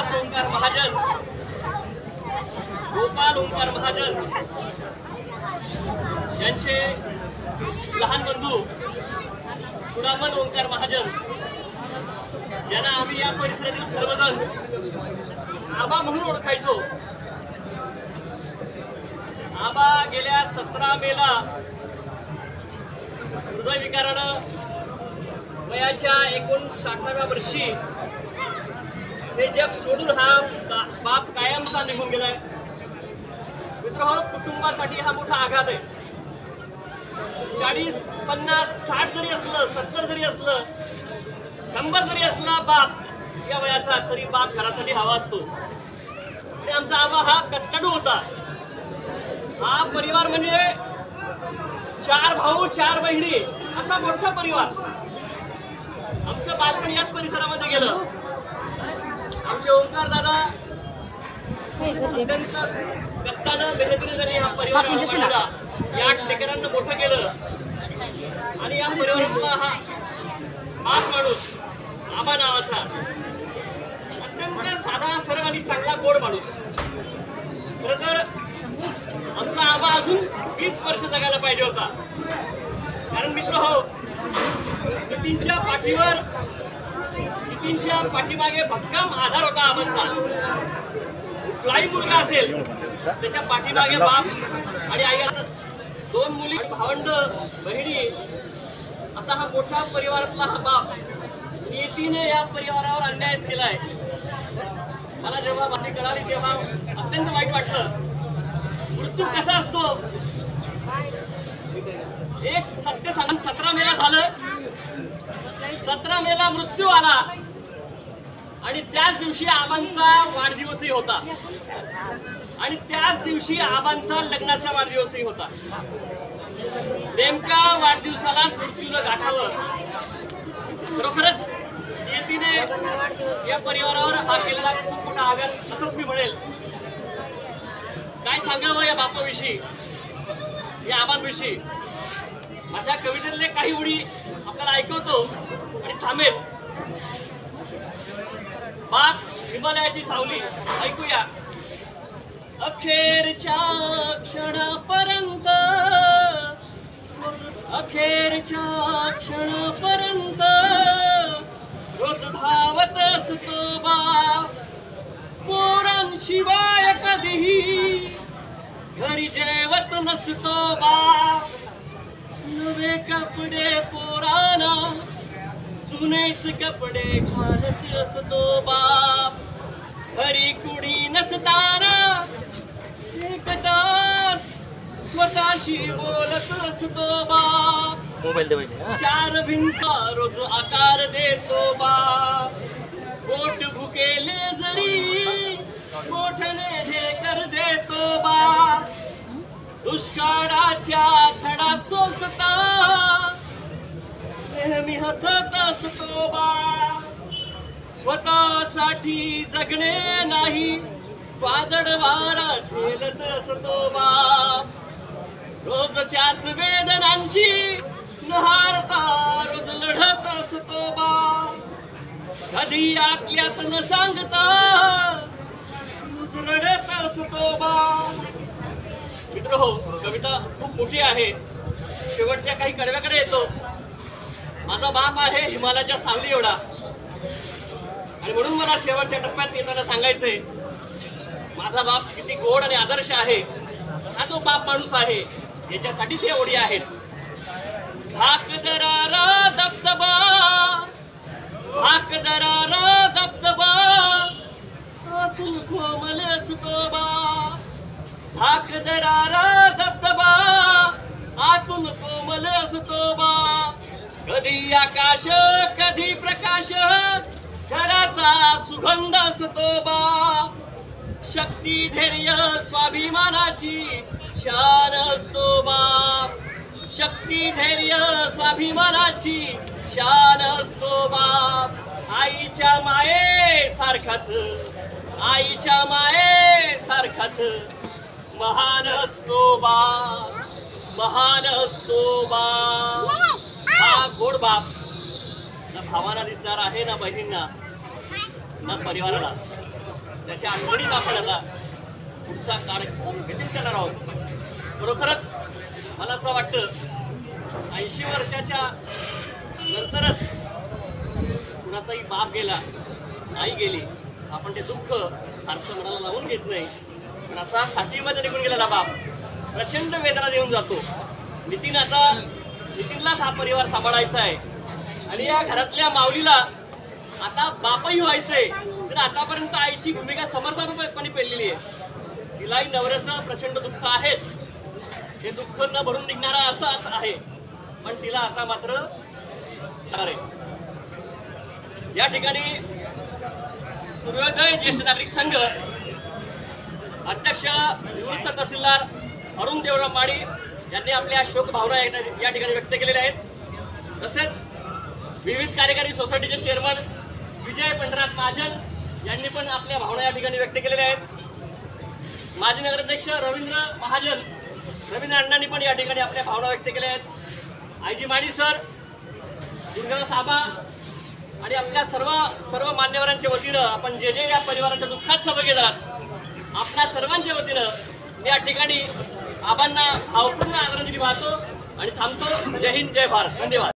विलास ओंकार महाजन, गोपाल ओंकार महाजन यांचे लहान बंधू सुडामन ओंकार महाजन, ज्यांना आम्ही या परिसरातील सर्वजण आबा म्हणून ओळखायचो. आबा गेल्या 17 मेला हृदयविकारानं वयाच्या 59व्या वर्षी हे जग सोडून हा बाप कायमचा निघून गेलाय. मित्रहो, कुटुंबासाठी हा मोठा आघात आहे. 40, 50, 60 जरी असलं, 70 जरी असलं, 100 जरी असला बाप या वयाचा, तरी बाप घरासाठी हवा असतो. आणि आमचा आबा हा कष्टाळू होता. हा परिवार म्हणजे 4 भाऊ 4 बहिणी असा मोठा परिवार. आमचं बालपण याच परिसरामध्ये गेलं. आमचे ओंकार दादा अत्यंत कष्टानं मेहनतीने त्यांनी हा परिवार वाढवला, 8 लेकरांना मोठं केलं. आणि या परिवारातला हा बाप माणूस आबा नावाचा अत्यंत साधा सरळ आणि चांगला गोड माणूस. खरं तर आमचा आबा अजून 20 वर्ष जगायला पाहिजे होता. कारण मित्र हो, नितीनच्या पाठीमागे भक्कम आधार होता आबांचा. कुठलाही मुलगा असेल त्याच्या पाठीमागे बाप आणि आई असं, 2 मुली, भावंड, बहिणी असा हा मोठा परिवारातला हा बाप नितीने या परिवारावर अन्याय केलाय. मला जेव्हा बातमी कळाली तेव्हा अत्यंत वाईट वाटलं. मृत्यू कसा असतो, एक सत्य सांगून 17 मेला झालं. 17 मेला मृत्यू आला आणि त्याच दिवशी आबांचा वाढदिवसही होता आणि त्याच दिवशी आबांचा लग्नाचा वाढदिवसही होता. नेमका वाढदिवसालाच मृत्यूनं गाठावं. खरोखरच नियतीने या परिवारावर हा केलेला खूप मोठा आघात असंच मी म्हणेल. काय सांगावं या बापाविषयी, या आबांविषयी. माझ्या कवितेतले काही ओळी आपल्याला ऐकवतो आणि थांबेल. बाप हिमालयाची सावली, ऐकूया. अखेरच्या क्षणापर्यंत, अखेरच्या क्षणापर्यंत रोज धावत असतो बाप. पोरांशिवाय कधीही घरी जेवत नसतो बाप. नवे कपडे पोरांना जुनेच कपडे घालत असतो बाप. घरी कुणी नसताना एकटाच स्वतःशी बोलत असतो बाप. 4 भिंता रोज आकार देतो बाप. पोट भुकेले जरी मोठ्याने ढेकर देतो बाप. दुष्काळाच्या झडा सोसता नेहमी हसत असतो बाप. स्वतःसाठी जगणे नाही, वादळ वारा झेलत असतो बाप. रोजच्याच वेदनांशी नहारता रोज लढत असतो बाप. कधी आतल्यात न सांगता रोज रडत असतो बाप. मित्र हो, कविता खूप मोठी आहे. शेवटच्या काही कडव्याकडे येतो. माझा बाप आहे हिमालयाच्या सावली एवढा, आणि म्हणून मला शेवटच्या टप्प्यात येताना सांगायचंय, माझा बाप किती गोड आणि आदर्श आहे. हा जो बाप माणूस आहे याच्यासाठीच हे ओळी आहेत. भाक दरारा दबदबा, भाक दरारा दबदबा, आतून कोमल असतो बाप. भाक दरारा दबदबा, आतून कोमल असतो बाप. कधी आकाश कधी प्रकाश, घराचा सुगंध असतो बाप. शक्ती धैर्य स्वाभिमानाची शान असतो बाप. शक्ती धैर्य स्वाभिमानाची शान असतो बाप. आईच्या माये सारखाच, आईच्या माये सारखाच महान असतो बाप, महान असतो बाप. हा गोड बाप ना भावांना दिसणार आहे, ना बहिणींना, ना परिवाराला. त्याच्या आठवणीत आपण आता पुढचा काळ व्यतीत करणार आहोत. खरोखरच मला असं वाटतं 80 वर्षाच्या नंतरच कुणाचाही बाप गेला, आई गेली, आपण ते दुःख फारसं मनाला लावून घेत नाही. पण असा साठीमध्ये निघून गेलेला बाप प्रचंड वेदना देऊन जातो. नितीनलाच हा परिवार सांभाळायचा आहे आणि या घरातल्या माऊलीला आता बापही व्हायचंय. तर आतापर्यंत आईची भूमिका समर्थपणे पेललेली आहे. तिलाही नवऱ्याचं प्रचंड दुःख आहेच, हे दुःख न भरून निघणारा असंच आहे. पण तिला आता मात्र या ठिकाणी सूर्योदय ज्येष्ठ नागरिक संघ अध्यक्ष निवृत्त तहसीलदार अरुण देवराम माडी यांनी आपल्या शोक भावना या ठिकाणी व्यक्त केलेल्या आहेत. तसेच विविध कार्यकारी सोसायटीचे चेअरमन विजय पंढरनाथ महाजन यांनी पण आपल्या भावना या ठिकाणी व्यक्त केलेल्या आहेत. माजी नगराध्यक्ष रवींद्र अण्णांनी पण या ठिकाणी आपल्या भावना व्यक्त केल्या आहेत. आयजी माडी सर, दुर्गा साबा आणि आपल्या सर्व मान्यवरांच्या वतीनं आपण जे या परिवाराच्या दुःखात सहभागी झालात, आपल्या सर्वांच्या वतीनं मी या ठिकाणी आबांना भावपूर्ण आदरांजली वाहतो आणि थांबतो. जय हिंद, जय भारत, धन्यवाद.